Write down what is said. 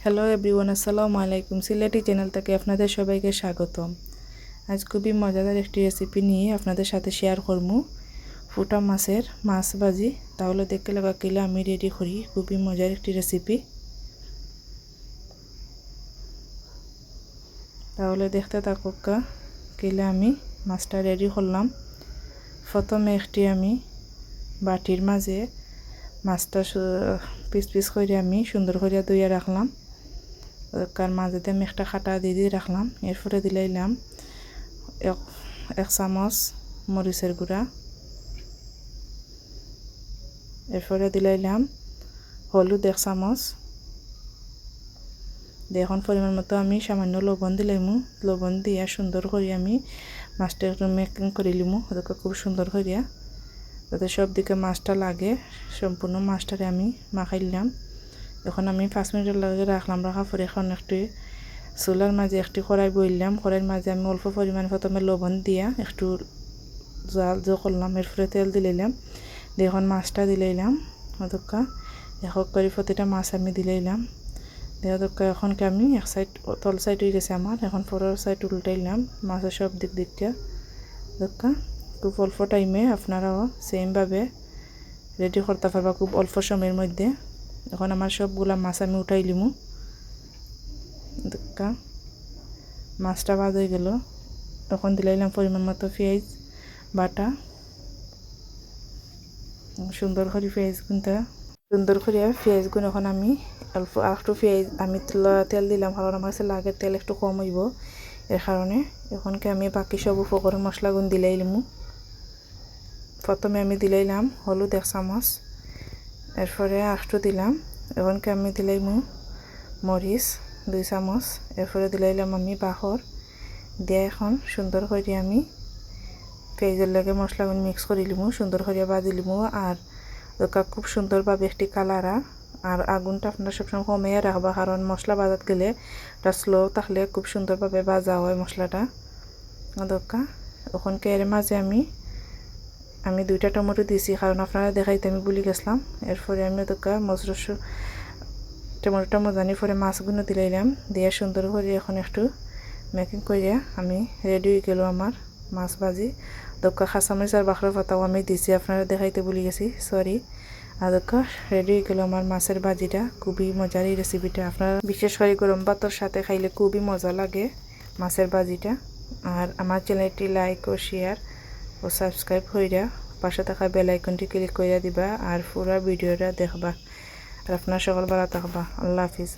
Hello everyone, আসসালামু আলাইকুম। Sylheti channel থেকে আপনাদের সবাইকে স্বাগতম। আজ খুবই মজাদার একটি রেসিপি নিয়ে আপনাদের সাথে শেয়ার করবো, ফুটা মাছের মাছ ভাজি। তাহলে দেখতে লাগা কিলে আমি রেডি করি খুবই মজার একটি রেসিপি। তাহলে দেখতে থাকুক কিলে আমি মাছটা রেডি করলাম। প্রথমে একটি আমি বাটির মাঝে মাছটা পিস পিস করে আমি সুন্দর করে ধুইয়া রাখলাম। কার মাঝেতে আমি একটা খাটা দিয়ে রাখলাম। এরপরে দিলাইলাম এক চামচ মরিচের গুঁড়া। এরপরে দিলাইলাম হলুদ এক চামচ। এখন পরিমাণ মতো আমি সামান্য লবণ দিলাইমু। লবণ দিয়া সুন্দর করে আমি মাছটা একটু মেকিং করে লিমু, ওদেরকে খুব সুন্দর করিয়া যাতে সব দিকে মাছটা লাগে। সম্পূর্ণ মাছটারে আমি মাখাইলাম। এখন আমি 5 মিনিটের লাগে রাখলাম। রাখার পরে এখন একটি চুলার মাঝে একটি কড়াই বইলাম। কড়াইয়ের মাঝে আমি অল্প পরিমাণ প্রথমে লবণ দিয়া একটু জাল করলাম। এরপরে তেল দিলাইলাম। এখন মাছটা দিলাইলাম। অদক্কা এক করে প্রতিটা মাছ আমি দিলাইলাম। দেওয়া এখনকে আমি এক সাইড তল সাইড হয়ে গেছে আমার। এখন পরের সাইড উল্টাইলাম মাছের সব দিক দিকটা। দক্কা খুব অল্প টাইমে আপনারাও সেমভাবে রেডি করতে পারবা খুব অল্প সময়ের মধ্যে। এখন আমার সবগুলা মাছ আমি উঠাই লিমু। দক্কা মাছটা ভাজা হয়ে গেল। তখন দিলাইলাম পরিমাণ মতো পেঁয়াজ বাটা। সুন্দর করে পেঁয়াজ গুনটা সুন্দর করে পেঁয়াজ গুণ এখন আমি অল্প একটু পেঁয়াজ আমি তেল দিলাম, কারণ আমার কাছে লাগে তেল একটু কম হইব। এর কারণে এখনকে আমি বাকি সব উপকরণ মশলা গুণ দিলাইলাম। প্রথমে আমি দিলাইলাম হলুদ 1 চামচ। এরপরে একটু দিলাম। এখনকে আমি দিলাইমু মরিচ 2 চামচ। এরপরে দিলাইলাম আমি বাহর দিয়ে এখন সুন্দর করে আমি পেঁয়াজের লাগে মশলাগুলো মিক্স করে লিমু, সুন্দর করে ভাজি লিমু। আর ওটা খুব সুন্দরভাবে একটি কালার। আর আগুনটা আপনারা সবসময় কমিয়ে রাখবা, কারণ মশলা ভাজাত গেলে এটা স্লো থাকলে খুব সুন্দরভাবে ভাজা হয় মশলাটা। দরকার ওখানকে এর মাঝে আমি 2টা টমেটো দিয়েছি, কারণ আপনারা দেখাইতে আমি ভুলে গেছিলাম। এরপরে আমি দরকার টমেটোটা মজানি পরে মাছগুলো দিলাইলাম। দিয়ে সুন্দর করে এখন একটু মেকিং করে আমি রেডি হয়ে গেল আমার মাছ ভাজি। দক্কা খাসামরিচ আর বাখরা পাতাও আমি দিছি, আপনারা দেখাইতে ভুলে গেছি, সরি। আর দক্কা রেডি হয়ে গেল আমার মাছের ভাজিটা। খুবই মজার এই রেসিপিটা। আপনারা বিশেষ করে গরম ভাতের সাথে খাইলে খুবই মজা লাগে মাছের ভাজিটা। আর আমার চ্যানেলটি লাইক ও শেয়ার ও সাবস্ক্রাইব কইরা পাশে থাকা বেল আইকনটি ক্লিক কইরা দিবা আর পুরো ভিডিওটা দেখবা। আর আপনারা সকল ভালো থাকবা। আল্লাহ হাফিজ।